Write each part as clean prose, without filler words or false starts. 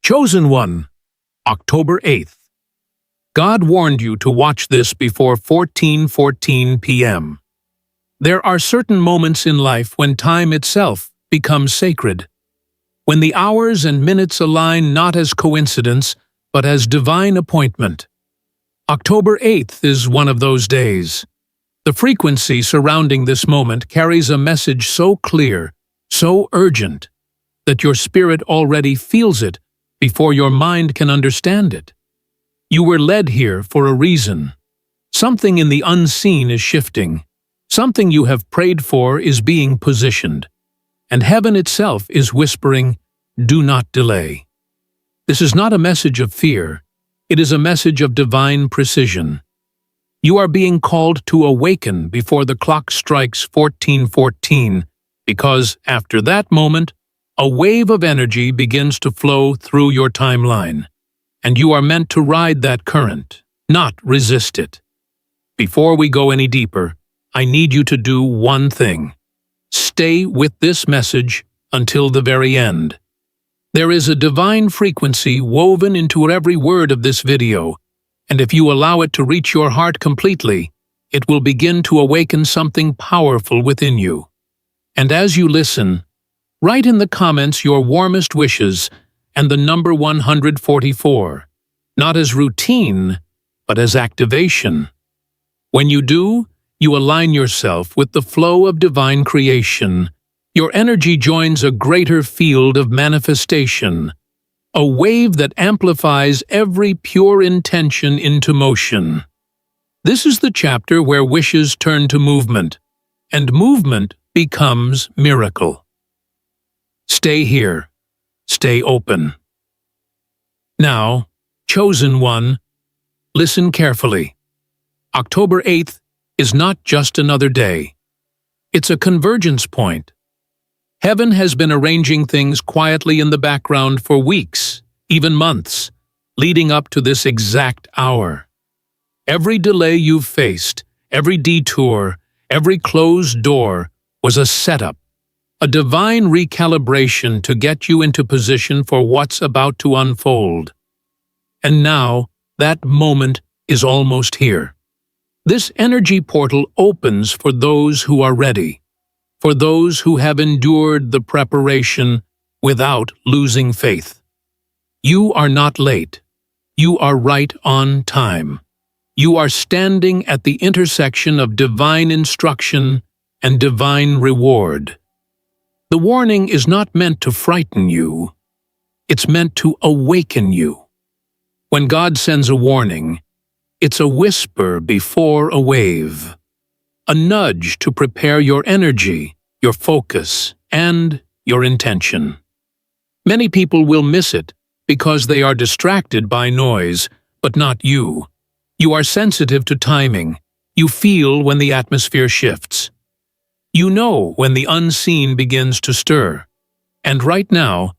Chosen One, October 8th. God warned you to watch this before 14:14 p.m. There are certain moments in life when time itself becomes sacred, when the hours and minutes align not as coincidence, but as divine appointment. October 8th is one of those days. The frequency surrounding this moment carries a message so clear, so urgent, that your spirit already feels it before your mind can understand it. You were led here for a reason. Something in the unseen is shifting. Something you have prayed for is being positioned. And heaven itself is whispering, "Do not delay." This is not a message of fear. It is a message of divine precision. You are being called to awaken before the clock strikes 14:14, because after that moment, a wave of energy begins to flow through your timeline, and you are meant to ride that current, not resist it. Before we go any deeper, I need you to do one thing. Stay with this message until the very end. There is a divine frequency woven into every word of this video, and if you allow it to reach your heart completely, it will begin to awaken something powerful within you. And as you listen, write in the comments your warmest wishes and the number 144, not as routine, but as activation. When you do, you align yourself with the flow of divine creation. Your energy joins a greater field of manifestation, a wave that amplifies every pure intention into motion. This is the chapter where wishes turn to movement, and movement becomes miracle. Stay here. Stay open. Now, Chosen One, listen carefully. October 8th is not just another day. It's a convergence point. Heaven has been arranging things quietly in the background for weeks, even months, leading up to this exact hour. Every delay you've faced, every detour, every closed door was a setup, a divine recalibration to get you into position for what's about to unfold. And now, that moment is almost here. This energy portal opens for those who are ready, for those who have endured the preparation without losing faith. You are not late. You are right on time. You are standing at the intersection of divine instruction and divine reward. The warning is not meant to frighten you. It's meant to awaken you. When God sends a warning, it's a whisper before a wave, a nudge to prepare your energy, your focus, and your intention. Many people will miss it because they are distracted by noise, but not you. You are sensitive to timing. You feel when the atmosphere shifts. You know when the unseen begins to stir. And right now,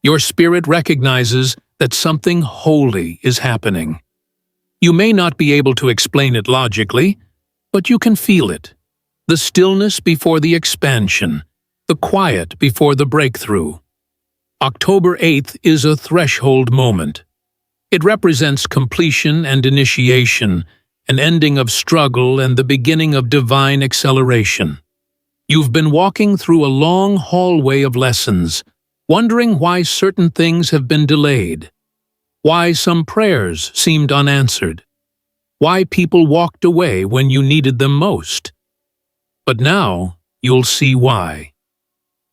your spirit recognizes that something holy is happening. You may not be able to explain it logically, but you can feel it. The stillness before the expansion, the quiet before the breakthrough. October 8th is a threshold moment. It represents completion and initiation, an ending of struggle and the beginning of divine acceleration. You've been walking through a long hallway of lessons, wondering why certain things have been delayed, why some prayers seemed unanswered, why people walked away when you needed them most. But now you'll see why.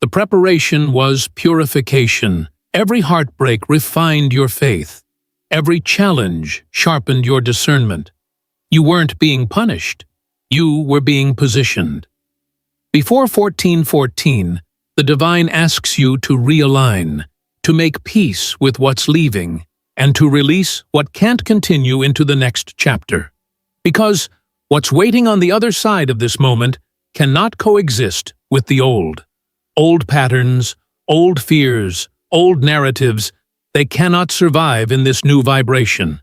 The preparation was purification. Every heartbreak refined your faith. Every challenge sharpened your discernment. You weren't being punished. You were being positioned. Before 14:14, the divine asks you to realign, to make peace with what's leaving, and to release what can't continue into the next chapter. Because what's waiting on the other side of this moment cannot coexist with the old. Old patterns, old fears, old narratives, they cannot survive in this new vibration.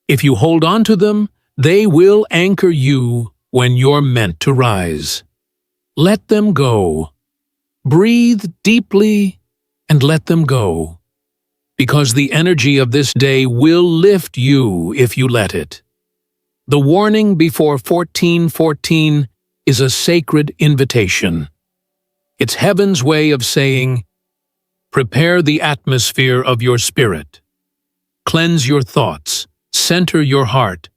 If you hold on to them, they will anchor you when you're meant to rise. Let them go. Breathe deeply and let them go. because the energy of this day will lift you if you let it. The warning before 1414 is a sacred invitation. It's heaven's way of saying, prepare the atmosphere of your spirit. Cleanse your thoughts, center your heart,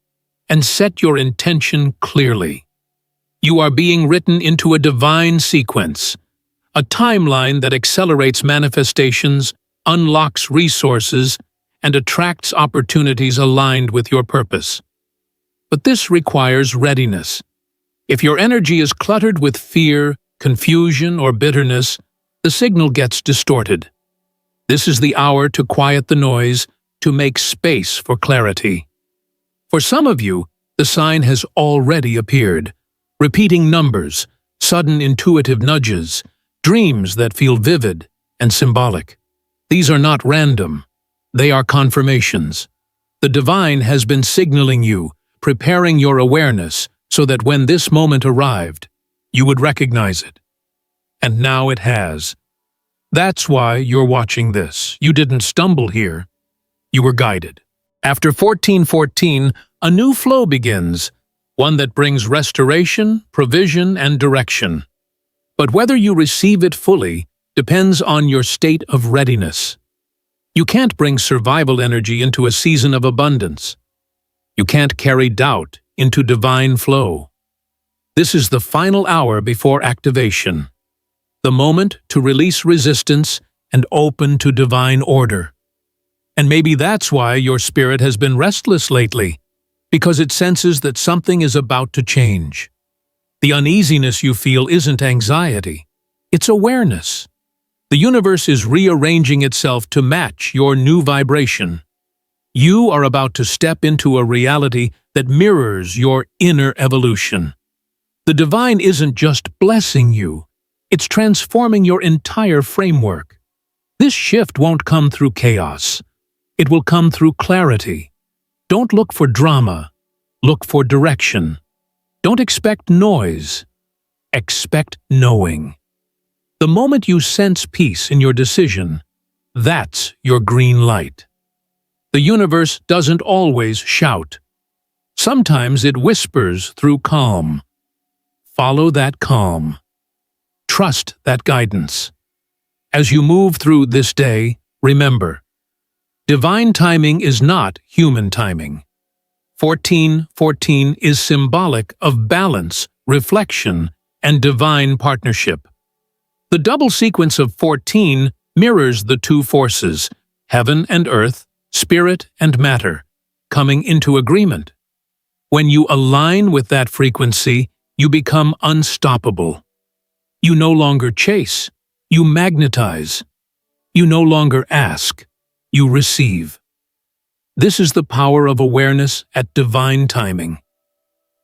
and set your intention clearly. You are being written into a divine sequence, a timeline that accelerates manifestations, unlocks resources, and attracts opportunities aligned with your purpose. But this requires readiness. If your energy is cluttered with fear, confusion, or bitterness, the signal gets distorted. This is the hour to quiet the noise, to make space for clarity. For some of you, the sign has already appeared. Repeating numbers, sudden intuitive nudges, dreams that feel vivid and symbolic. These are not random. They are confirmations. The divine has been signaling you, preparing your awareness so that when this moment arrived, you would recognize it. And now it has. That's why you're watching this. You didn't stumble here. You were guided. After 1414, a new flow begins, one that brings restoration, provision, and direction. But whether you receive it fully depends on your state of readiness. You can't bring survival energy into a season of abundance. You can't carry doubt into divine flow. This is the final hour before activation, the moment to release resistance and open to divine order. And maybe that's why your spirit has been restless lately, because it senses that something is about to change. The uneasiness you feel isn't anxiety, it's awareness. The universe is rearranging itself to match your new vibration. You are about to step into a reality that mirrors your inner evolution. The divine isn't just blessing you, it's transforming your entire framework. This shift won't come through chaos. It will come through clarity. Don't look for drama. Look for direction. Don't expect noise. Expect knowing. The moment you sense peace in your decision, that's your green light. The universe doesn't always shout. Sometimes it whispers through calm. Follow that calm. Trust that guidance. As you move through this day, remember, divine timing is not human timing. 1414 is symbolic of balance, reflection, and divine partnership. The double sequence of 14 mirrors the two forces, heaven and earth, spirit and matter, coming into agreement. When you align with that frequency, you become unstoppable. You no longer chase, you magnetize. You no longer ask, you receive. This is the power of awareness at divine timing.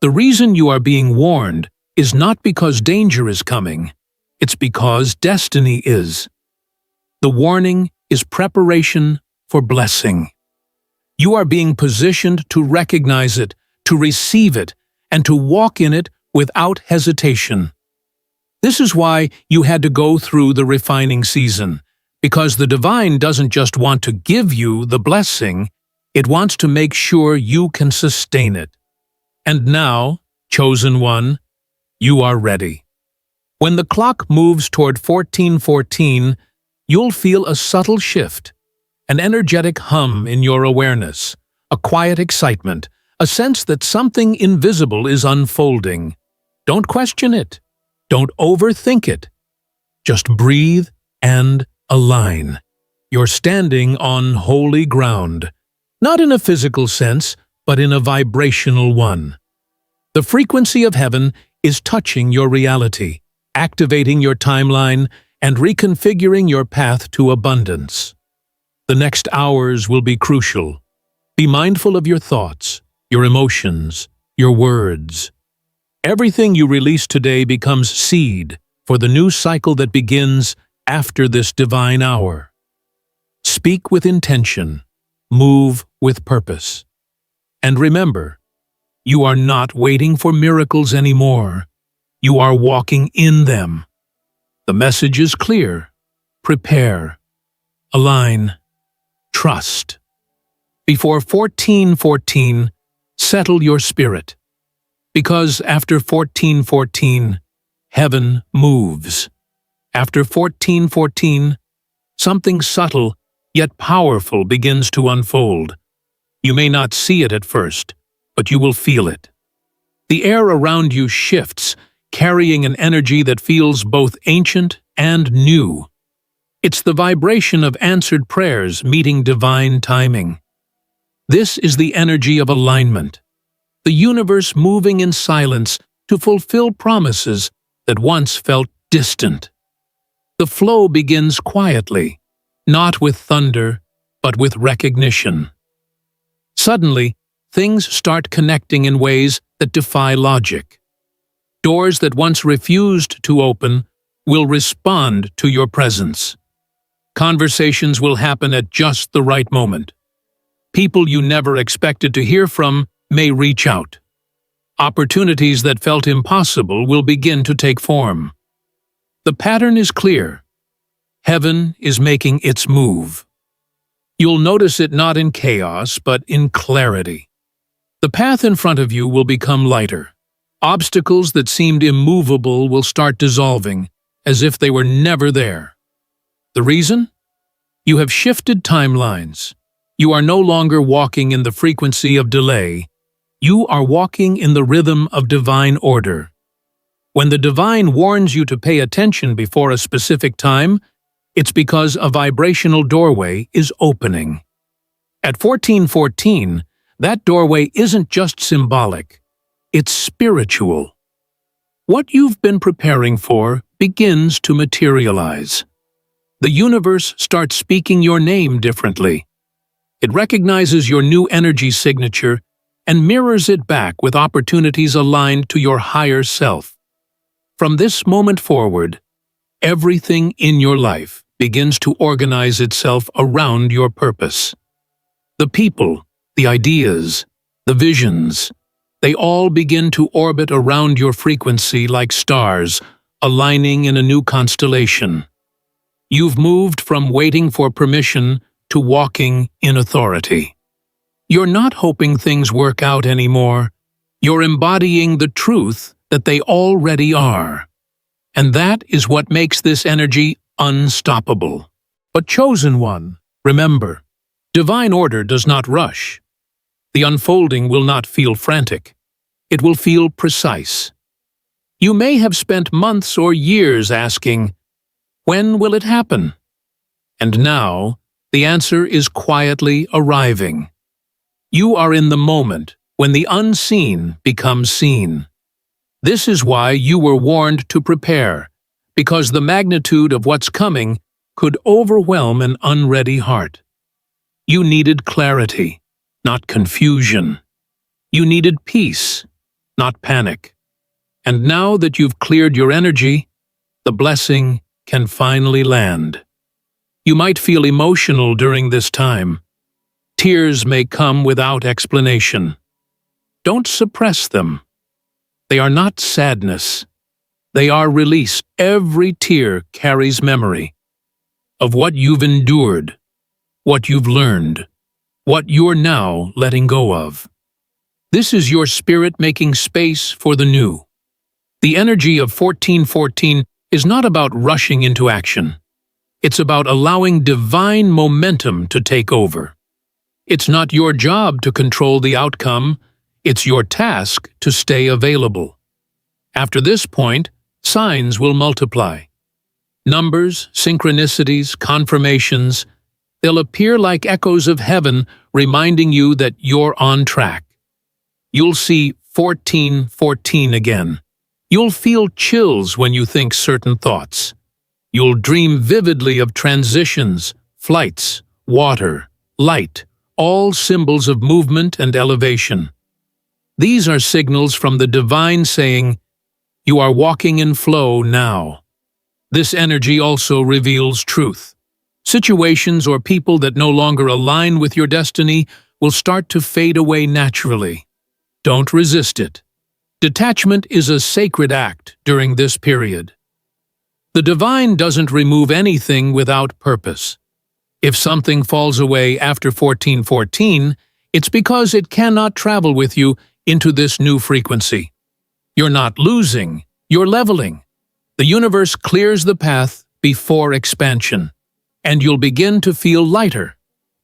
The reason you are being warned is not because danger is coming, it's because destiny is. The warning is preparation for blessing. You are being positioned to recognize it, to receive it, and to walk in it without hesitation. This is why you had to go through the refining season, because the divine doesn't just want to give you the blessing, it wants to make sure you can sustain it. And now, chosen one, you are ready. When the clock moves toward 1414, you'll feel a subtle shift, an energetic hum in your awareness, a quiet excitement, a sense that something invisible is unfolding. Don't question it. Don't overthink it. Just breathe and align. You're standing on holy ground, not in a physical sense, but in a vibrational one. The frequency of heaven is touching your reality, activating your timeline, and reconfiguring your path to abundance. The next hours will be crucial. Be mindful of your thoughts, your emotions, your words. Everything you release today becomes seed for the new cycle that begins after this divine hour. Speak with intention, move with purpose. And remember, you are not waiting for miracles anymore. You are walking in them. The message is clear. Prepare, align, trust. Before 1414, settle your spirit. Because after 1414, heaven moves. After 1414, something subtle yet powerful begins to unfold. You may not see it at first, but you will feel it. The air around you shifts, carrying an energy that feels both ancient and new. It's the vibration of answered prayers meeting divine timing. This is the energy of alignment, the universe moving in silence to fulfill promises that once felt distant. The flow begins quietly, not with thunder, but with recognition. Suddenly, things start connecting in ways that defy logic. Doors that once refused to open will respond to your presence. Conversations will happen at just the right moment. People you never expected to hear from may reach out. Opportunities that felt impossible will begin to take form. The pattern is clear. Heaven is making its move. You'll notice it not in chaos, but in clarity. The path in front of you will become lighter. Obstacles that seemed immovable will start dissolving, as if they were never there. The reason? You have shifted timelines. You are no longer walking in the frequency of delay. You are walking in the rhythm of divine order. When the divine warns you to pay attention before a specific time, it's because a vibrational doorway is opening. At 1414, that doorway isn't just symbolic, it's spiritual. What you've been preparing for begins to materialize. The universe starts speaking your name differently. It recognizes your new energy signature and mirrors it back with opportunities aligned to your higher self. From this moment forward, everything in your life begins to organize itself around your purpose. The people, the ideas, the visions, they all begin to orbit around your frequency like stars, aligning in a new constellation. You've moved from waiting for permission to walking in authority. You're not hoping things work out anymore. You're embodying the truth that they already are. And that is what makes this energy unstoppable. But chosen one, remember, divine order does not rush. The unfolding will not feel frantic. It will feel precise. You may have spent months or years asking, when will it happen? And now, the answer is quietly arriving. You are in the moment when the unseen becomes seen. This is why you were warned to prepare, because the magnitude of what's coming could overwhelm an unready heart. You needed clarity, not confusion. You needed peace, not panic. And now that you've cleared your energy, the blessing can finally land. You might feel emotional during this time. Tears may come without explanation. Don't suppress them. They are not sadness. They are release. Every tear carries memory of what you've endured, what you've learned, what you're now letting go of. This is your spirit making space for the new. The energy of 1414 is not about rushing into action. It's about allowing divine momentum to take over. It's not your job to control the outcome. It's your task to stay available. After this point, signs will multiply. Numbers, synchronicities, confirmations, they'll appear like echoes of heaven, reminding you that you're on track. You'll see 1414 again. You'll feel chills when you think certain thoughts. You'll dream vividly of transitions, flights, water, light, all symbols of movement and elevation. These are signals from the divine saying, you are walking in flow now. This energy also reveals truth. Situations or people that no longer align with your destiny will start to fade away naturally. Don't resist it. Detachment is a sacred act during this period. The divine doesn't remove anything without purpose. If something falls away after 1414, it's because it cannot travel with you into this new frequency. You're not losing, you're leveling. The universe clears the path before expansion, and you'll begin to feel lighter,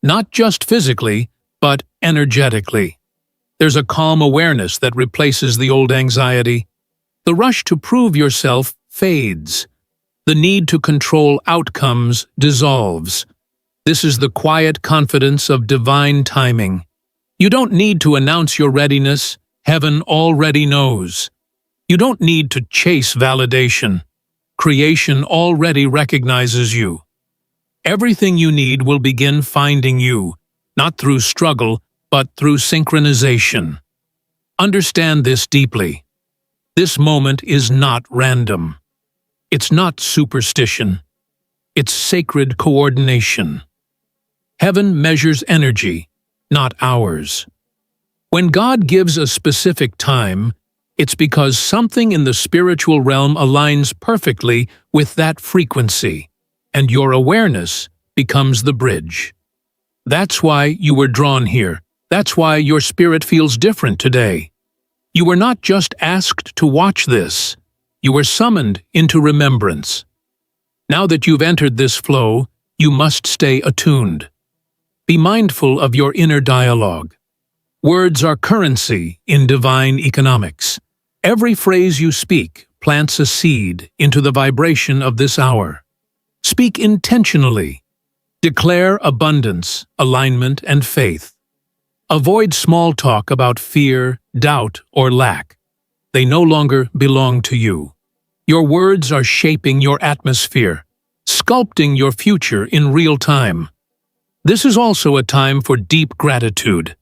not just physically, but energetically. There's a calm awareness that replaces the old anxiety. The rush to prove yourself fades. The need to control outcomes dissolves. This is the quiet confidence of divine timing. You don't need to announce your readiness. Heaven already knows. You don't need to chase validation. Creation already recognizes you. Everything you need will begin finding you, not through struggle, but through synchronization. Understand this deeply. This moment is not random. It's not superstition. It's sacred coordination. Heaven measures energy, not hours. When God gives a specific time, it's because something in the spiritual realm aligns perfectly with that frequency, and your awareness becomes the bridge. That's why you were drawn here. That's why your spirit feels different today. You were not just asked to watch this. You were summoned into remembrance. Now that you've entered this flow, you must stay attuned. Be mindful of your inner dialogue. Words are currency in divine economics. Every phrase you speak plants a seed into the vibration of this hour. Speak intentionally. Declare abundance, alignment, and faith. Avoid small talk about fear, doubt, or lack. They no longer belong to you. Your words are shaping your atmosphere, sculpting your future in real time. This is also a time for deep gratitude.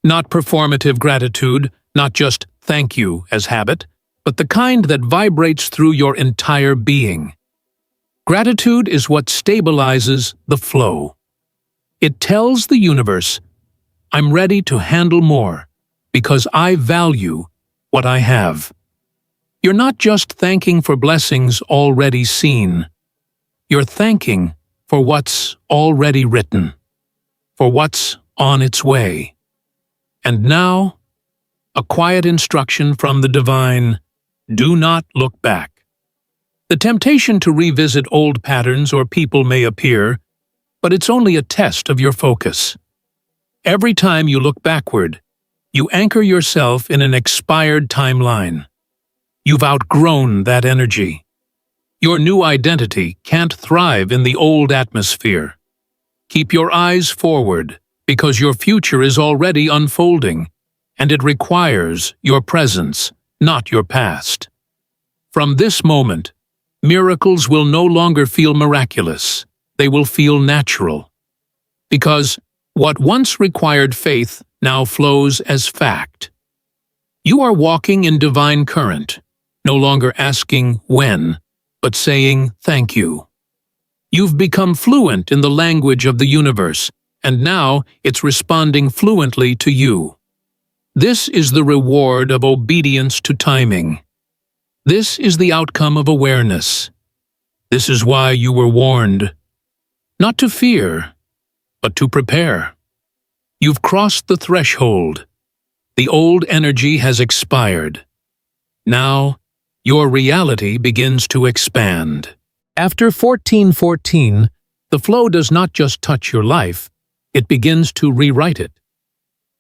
Not performative gratitude, not just thank you as habit, but the kind that vibrates through your entire being. Gratitude is what stabilizes the flow. It tells the universe, I'm ready to handle more because I value what I have. You're not just thanking for blessings already seen. You're thanking for what's already written, for what's on its way. And now, a quiet instruction from the divine: do not look back. The temptation to revisit old patterns or people may appear, but it's only a test of your focus. Every time you look backward, you anchor yourself in an expired timeline. You've outgrown that energy. Your new identity can't thrive in the old atmosphere. Keep your eyes forward, because your future is already unfolding, and it requires your presence, not your past. From this moment, miracles will no longer feel miraculous. They will feel natural. Because what once required faith now flows as fact. You are walking in divine current, no longer asking when, but saying thank you. You've become fluent in the language of the universe, and now it's responding fluently to you. This is the reward of obedience to timing. This is the outcome of awareness. This is why you were warned. Not to fear, but to prepare. You've crossed the threshold. The old energy has expired. Now, your reality begins to expand. After 1414, the flow does not just touch your life, it begins to rewrite it.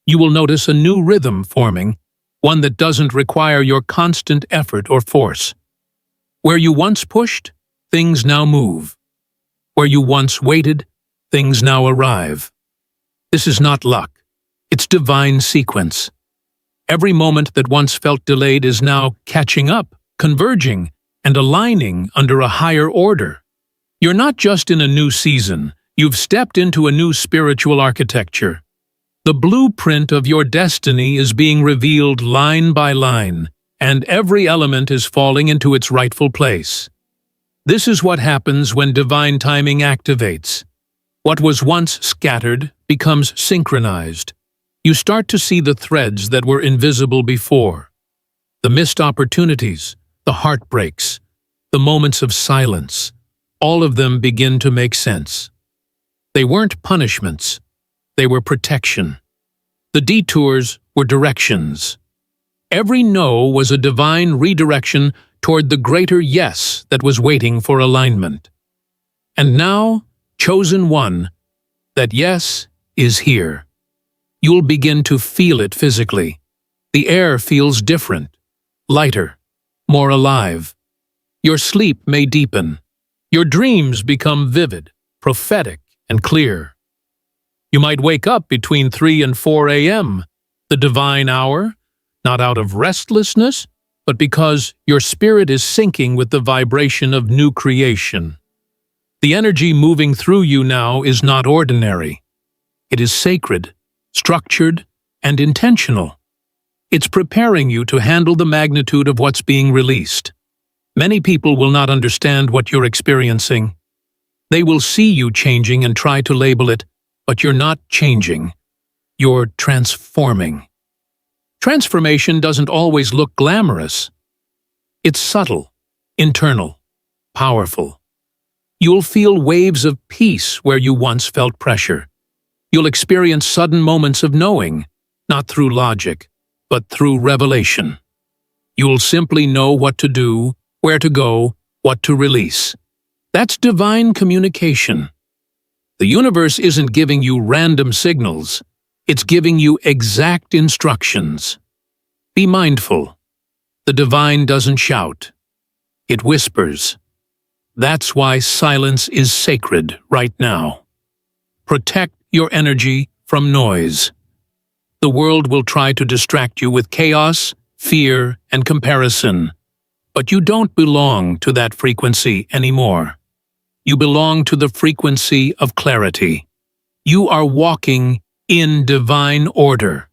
You will notice a new rhythm forming, one that doesn't require your constant effort or force. Where you once pushed, things now move. Where you once waited, things now arrive. This is not luck. It's divine sequence. Every moment that once felt delayed is now catching up, converging, and aligning under a higher order. You're not just in a new season, you've stepped into a new spiritual architecture. The blueprint of your destiny is being revealed line by line, and every element is falling into its rightful place. This is what happens when divine timing activates. What was once scattered becomes synchronized. You start to see the threads that were invisible before. The missed opportunities, the heartbreaks, the moments of silence, all of them begin to make sense. They weren't punishments. They were protection. The detours were directions. Every no was a divine redirection toward the greater yes that was waiting for alignment. And now, chosen one, that yes is here. You'll begin to feel it physically. The air feels different, lighter, more alive. Your sleep may deepen. Your dreams become vivid, prophetic, and clear. You might wake up between 3 and 4 a.m., the divine hour, not out of restlessness, but because your spirit is syncing with the vibration of new creation. The energy moving through you now is not ordinary. It is sacred, structured, and intentional. It's preparing you to handle the magnitude of what's being released. Many people will not understand what you're experiencing. They will see you changing and try to label it, but you're not changing. You're transforming. Transformation doesn't always look glamorous. It's subtle, internal, powerful. You'll feel waves of peace where you once felt pressure. You'll experience sudden moments of knowing, not through logic, but through revelation. You'll simply know what to do, where to go, what to release. That's divine communication. The universe isn't giving you random signals. It's giving you exact instructions. Be mindful. The divine doesn't shout. It whispers. That's why silence is sacred right now. Protect your energy from noise. The world will try to distract you with chaos, fear, and comparison. But you don't belong to that frequency anymore. You belong to the frequency of clarity. You are walking in divine order.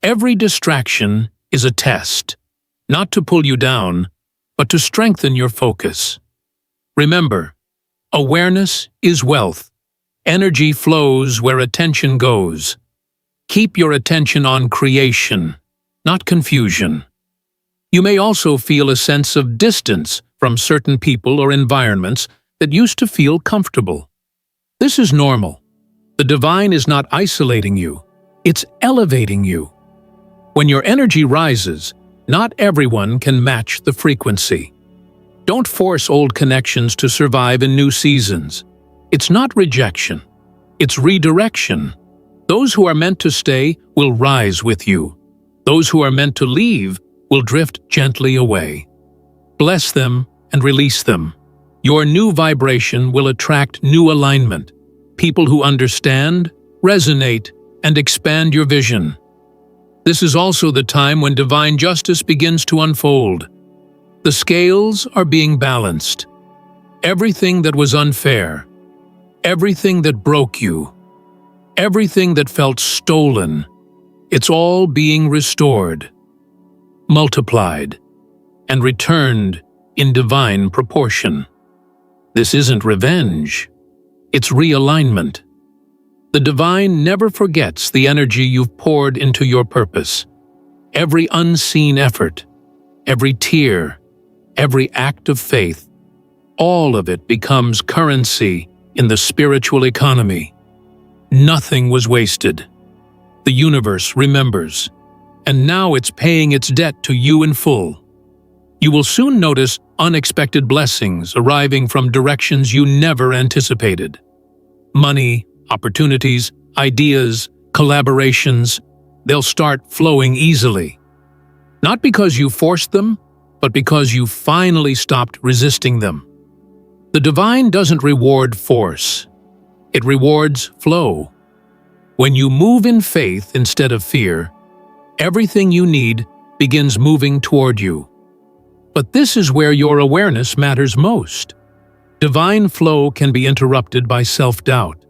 Every distraction is a test, not to pull you down, but to strengthen your focus. Remember, awareness is wealth. Energy flows where attention goes. Keep your attention on creation, not confusion. You may also feel a sense of distance from certain people or environments that used to feel comfortable. This is normal. The divine is not isolating you. It's elevating you. When your energy rises, not everyone can match the frequency. Don't force old connections to survive in new seasons. It's not rejection. It's redirection. Those who are meant to stay will rise with you. Those who are meant to leave will drift gently away. Bless them and release them. Your new vibration will attract new alignment. People who understand, resonate, and expand your vision. This is also the time when divine justice begins to unfold. The scales are being balanced. Everything that was unfair, everything that broke you, everything that felt stolen, it's all being restored, multiplied, and returned in divine proportion. This isn't revenge. It's realignment. The divine never forgets the energy you've poured into your purpose. Every unseen effort, every tear, every act of faith, all of it becomes currency in the spiritual economy. Nothing was wasted. The universe remembers, and now it's paying its debt to you in full. You will soon notice unexpected blessings arriving from directions you never anticipated. Money, opportunities, ideas, collaborations, they'll start flowing easily. Not because you forced them, but because you finally stopped resisting them. The divine doesn't reward force. It rewards flow. When you move in faith instead of fear, everything you need begins moving toward you. But this is where your awareness matters most. Divine flow can be interrupted by self-doubt.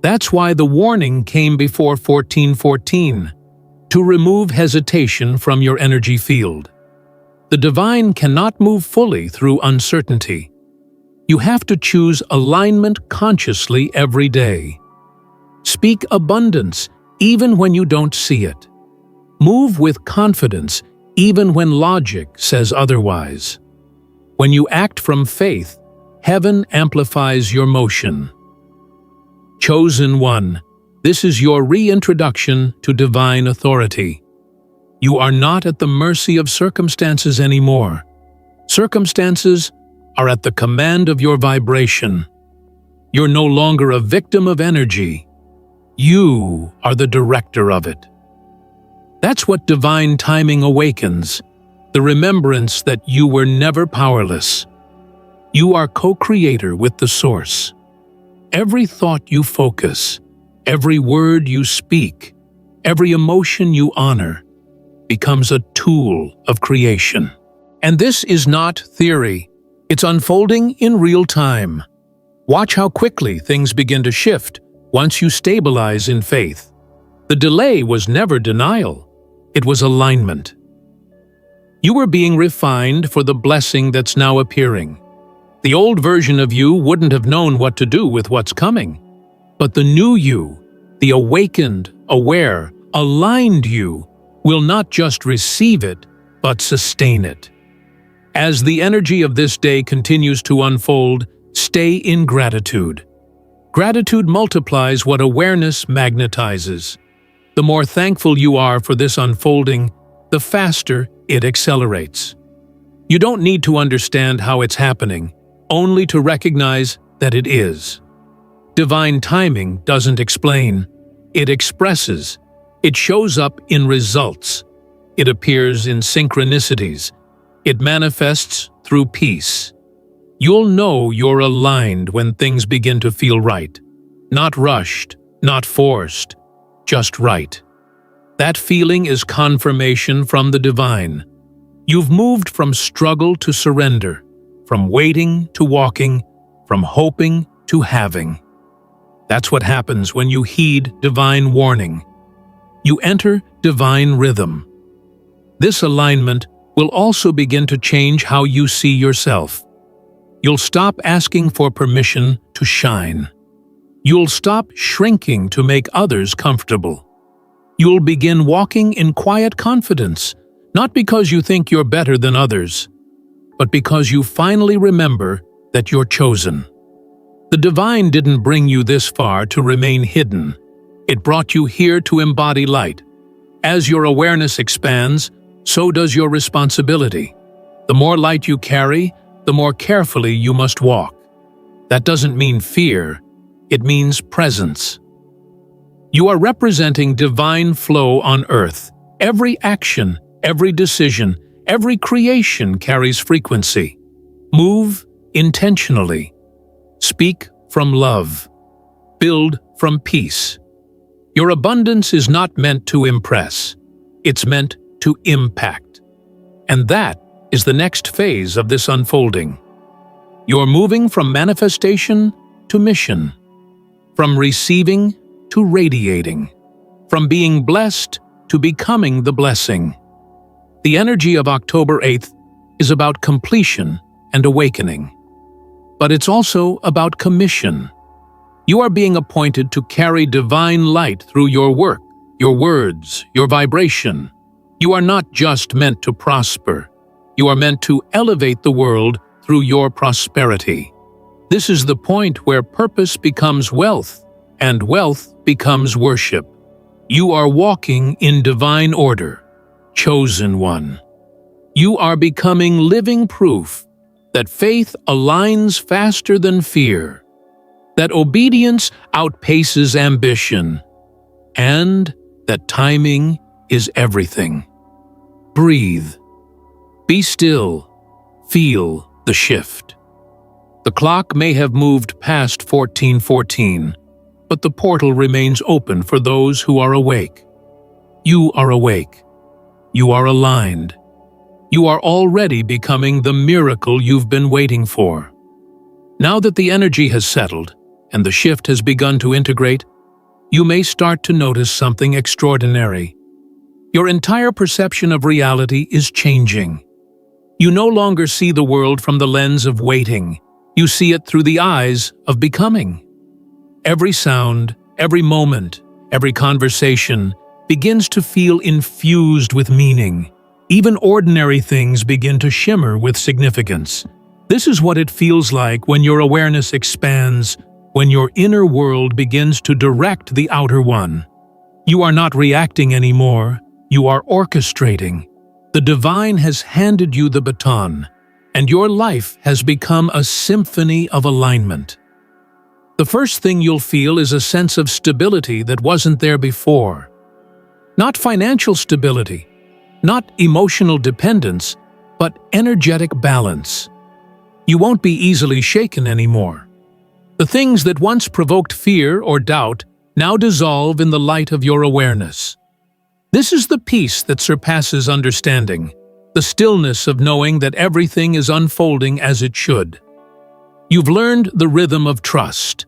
That's why the warning came before 1414, to remove hesitation from your energy field. The divine cannot move fully through uncertainty. You have to choose alignment consciously every day. Speak abundance even when you don't see it. Move with confidence even when logic says otherwise. When you act from faith, heaven amplifies your motion. Chosen one, this is your reintroduction to divine authority. You are not at the mercy of circumstances anymore. Circumstances are at the command of your vibration. You're no longer a victim of energy. You are the director of it. That's what divine timing awakens, the remembrance that you were never powerless. You are co-creator with the source. Every thought you focus, every word you speak, every emotion you honor, becomes a tool of creation. And this is not theory. It's unfolding in real time. Watch how quickly things begin to shift once you stabilize in faith. The delay was never denial. It was alignment. You were being refined for the blessing that's now appearing. The old version of you wouldn't have known what to do with what's coming. But the new you, the awakened, aware, aligned you, will not just receive it, but sustain it. As the energy of this day continues to unfold, stay in gratitude. Gratitude multiplies what awareness magnetizes. The more thankful you are for this unfolding, the faster it accelerates. You don't need to understand how it's happening, only to recognize that it is. Divine timing doesn't explain. It expresses. It shows up in results. It appears in synchronicities. It manifests through peace. You'll know you're aligned when things begin to feel right. Not rushed, not forced, just right. That feeling is confirmation from the divine. You've moved from struggle to surrender, from waiting to walking, from hoping to having. That's what happens when you heed divine warning. You enter divine rhythm. This alignment will also begin to change how you see yourself. You'll stop asking for permission to shine. You'll stop shrinking to make others comfortable. You'll begin walking in quiet confidence, not because you think you're better than others, but because you finally remember that you're chosen. The divine didn't bring you this far to remain hidden. It brought you here to embody light. As your awareness expands, so does your responsibility. The more light you carry, the more carefully you must walk. That doesn't mean fear, it means presence. You are representing divine flow on earth. Every action, every decision, every creation carries frequency. Move intentionally. Speak from love. Build from peace. Your abundance is not meant to impress. It's meant to impact. And that is the next phase of this unfolding. You're moving from manifestation to mission, from receiving to radiating, from being blessed to becoming the blessing. The energy of October 8th is about completion and awakening. But it's also about commission. You are being appointed to carry divine light through your work, your words, your vibration. You are not just meant to prosper. You are meant to elevate the world through your prosperity. This is the point where purpose becomes wealth, and wealth becomes worship. You are walking in divine order, chosen one. You are becoming living proof that faith aligns faster than fear, that obedience outpaces ambition, and that timing is everything. Breathe. Be still. Feel the shift. The clock may have moved past 1414, but the portal remains open for those who are awake. You are awake. You are aligned. You are already becoming the miracle you've been waiting for. Now that the energy has settled and the shift has begun to integrate, you may start to notice something extraordinary. Your entire perception of reality is changing. You no longer see the world from the lens of waiting. You see it through the eyes of becoming. Every sound, every moment, every conversation begins to feel infused with meaning. Even ordinary things begin to shimmer with significance. This is what it feels like when your awareness expands when your inner world begins to direct the outer one. You are not reacting anymore, you are orchestrating. The divine has handed you the baton, and your life has become a symphony of alignment. The first thing you'll feel is a sense of stability that wasn't there before. Not financial stability, not emotional dependence, but energetic balance. You won't be easily shaken anymore. The things that once provoked fear or doubt now dissolve in the light of your awareness. This is the peace that surpasses understanding, the stillness of knowing that everything is unfolding as it should. You've learned the rhythm of trust,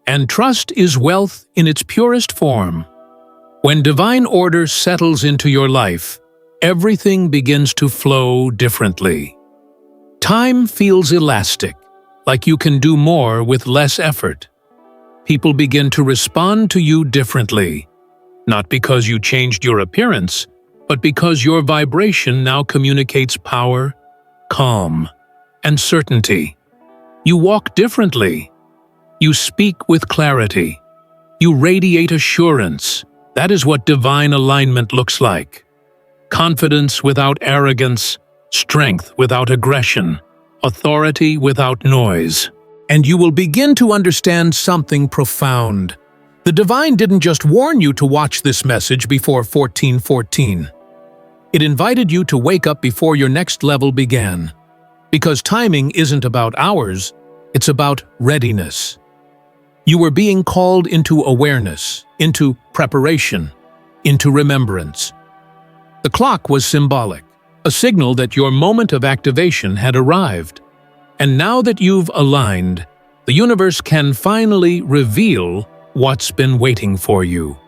and trust is wealth in its purest form. When divine order settles into your life, everything begins to flow differently. Time feels elastic, like you can do more with less effort. People begin to respond to you differently, not because you changed your appearance, but because your vibration now communicates power, calm, and certainty. You walk differently. You speak with clarity. You radiate assurance. That is what divine alignment looks like. Confidence without arrogance, strength without aggression, authority without noise. And you will begin to understand something profound. The divine didn't just warn you to watch this message before 1414. It invited you to wake up before your next level began. Because timing isn't about hours, it's about readiness. You were being called into awareness, into preparation, into remembrance. The clock was symbolic, a signal that your moment of activation had arrived. And now that you've aligned, the universe can finally reveal what's been waiting for you.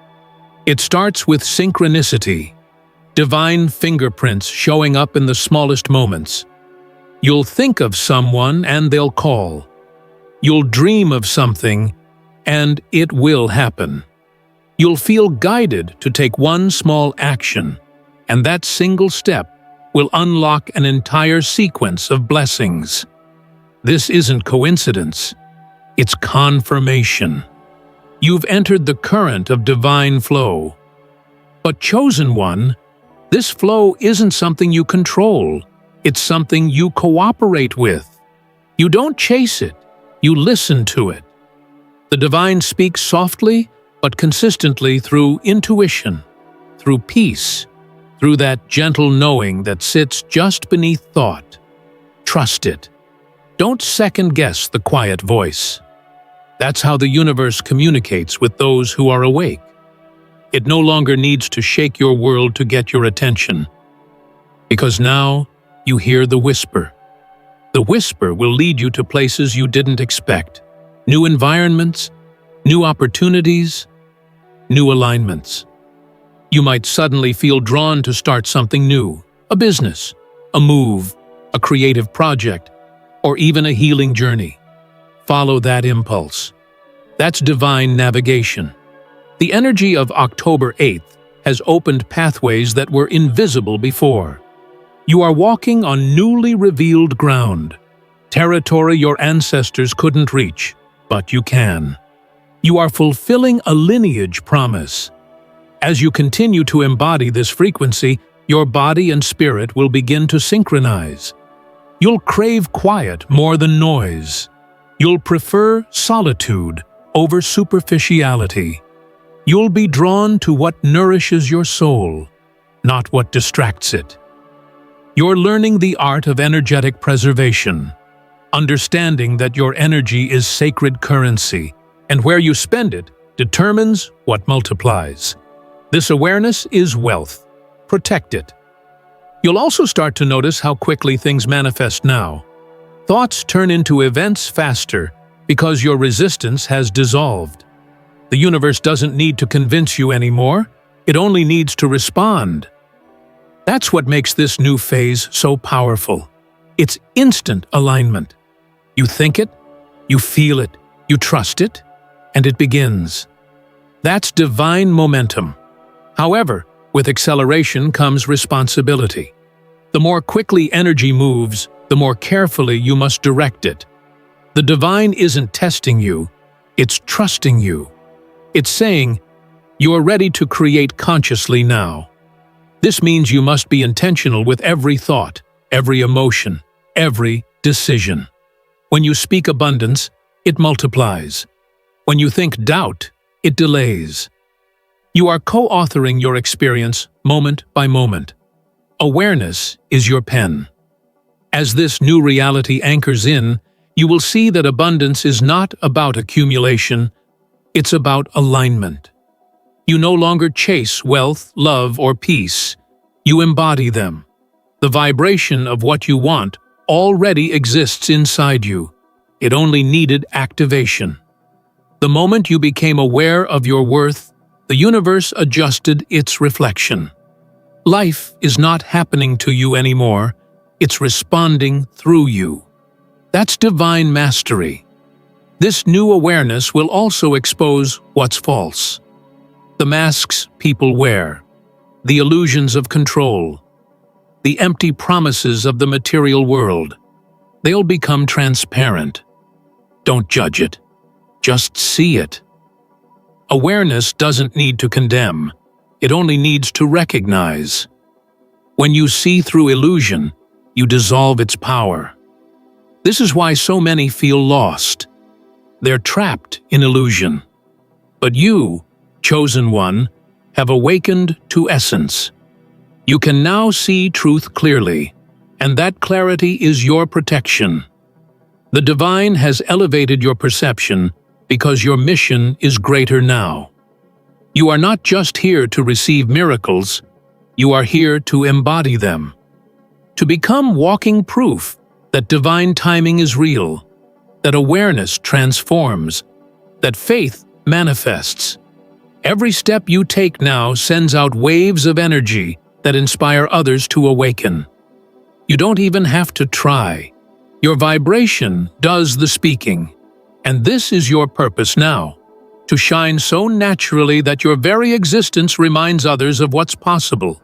It starts with synchronicity, divine fingerprints showing up in the smallest moments. You'll think of someone and they'll call. You'll dream of something and it will happen. You'll feel guided to take one small action, and that single step will unlock an entire sequence of blessings. This isn't coincidence, it's confirmation. You've entered the current of divine flow. But chosen one, this flow isn't something you control, it's something you cooperate with. You don't chase it, you listen to it. The divine speaks softly but consistently through intuition, through peace, through that gentle knowing that sits just beneath thought. Trust it. Don't second-guess the quiet voice. That's how the universe communicates with those who are awake. It no longer needs to shake your world to get your attention. Because now you hear the whisper. The whisper will lead you to places you didn't expect. New environments, new opportunities, new alignments. You might suddenly feel drawn to start something new, a business, a move, a creative project, or even a healing journey. Follow that impulse. That's divine navigation. The energy of October 8th has opened pathways that were invisible before. You are walking on newly revealed ground, territory your ancestors couldn't reach, but you can. You are fulfilling a lineage promise. As you continue to embody this frequency, your body and spirit will begin to synchronize. You'll crave quiet more than noise. You'll prefer solitude over superficiality. You'll be drawn to what nourishes your soul, not what distracts it. You're learning the art of energetic preservation, understanding that your energy is sacred currency, and where you spend it determines what multiplies. This awareness is wealth. Protect it. You'll also start to notice how quickly things manifest now. Thoughts turn into events faster because your resistance has dissolved. The universe doesn't need to convince you anymore. It only needs to respond. That's what makes this new phase so powerful. It's instant alignment. You think it, you feel it, you trust it, and it begins. That's divine momentum. However, with acceleration comes responsibility. The more quickly energy moves, the more carefully you must direct it. The divine isn't testing you, It's trusting you. It's saying, you're ready to create consciously now. This means you must be intentional with every thought, every emotion, every decision. When you speak abundance, it multiplies. When you think doubt, it delays. You are co-authoring your experience moment by moment. Awareness is your pen. As this new reality anchors in, you will see that abundance is not about accumulation, it's about alignment. You no longer chase wealth, love, or peace. You embody them. The vibration of what you want already exists inside you. It only needed activation. The moment you became aware of your worth, the universe adjusted its reflection. Life is not happening to you anymore, it's responding through you. That's divine mastery. This new awareness will also expose what's false. The masks people wear, the illusions of control, the empty promises of the material world. They'll become transparent. Don't judge it. Just see it. Awareness doesn't need to condemn. It only needs to recognize. When you see through illusion, you dissolve its power. This is why so many feel lost. They're trapped in illusion. But you, chosen one, have awakened to essence. You can now see truth clearly, and that clarity is your protection. The divine has elevated your perception because your mission is greater now. You are not just here to receive miracles, you are here to embody them. To become walking proof that divine timing is real, that awareness transforms, that faith manifests. Every step you take now sends out waves of energy that inspire others to awaken. You don't even have to try. Your vibration does the speaking. And this is your purpose now, to shine so naturally that your very existence reminds others of what's possible.